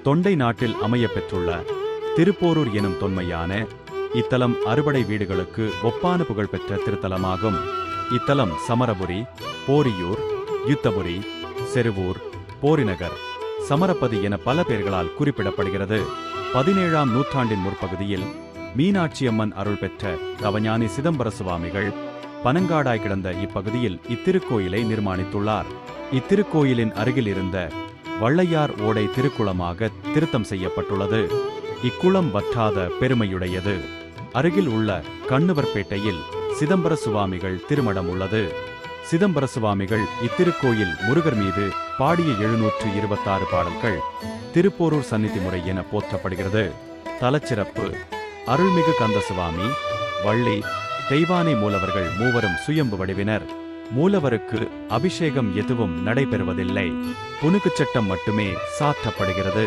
தொண்டை நாட்டில் அமைய பெற்றுள்ள திருப்போரூர் எனும் தொன்மையான இத்தலம் அறுபடை வீடுகளுக்கு ஒப்பான புகழ்பெற்ற திருத்தலமாகும். இத்தலம் சமரபுரி, போரியூர், யுத்தபுரி, செருவூர், போரிநகர், சமரபதி என பல பெயர்களால் குறிப்பிடப்படுகிறது. 17ஆம் நூற்றாண்டின் முற்பகுதியில் மீனாட்சியம்மன் அருள் பெற்ற தவஞானி சிதம்பர சுவாமிகள் பனங்காடாய் கிடந்த இப்பகுதியில் இத்திருக்கோயிலை நிர்மாணித்துள்ளார். இத்திருக்கோயிலின் அருகில் இருந்த வள்ளையார் ஓடை திருக்குளமாக திருத்தம் செய்யப்பட்டுள்ளது. இக்குளம் வற்றாத பெருமையுடையது. அருகில் உள்ள கண்ணுவர்பேட்டையில் சிதம்பர சுவாமிகள் திருமடம் உள்ளது. சிதம்பர சுவாமிகள் இத்திருக்கோயில் முருகர் மீது பாடிய 726 பாடல்கள் திருப்போரூர் சந்நிதி முறை என போற்றப்படுகிறது. தலச்சிறப்பு: அருள்மிகு கந்தசுவாமி, வள்ளி, தெய்வானை மூலவர்கள் மூவரும் சுயம்பு வடிவினர். மூலவருக்கு அபிஷேகம் எதுவும் நடைபெறுவதில்லை. புனுக்குச் சட்டம் மட்டுமே சாற்றப்படுகிறது.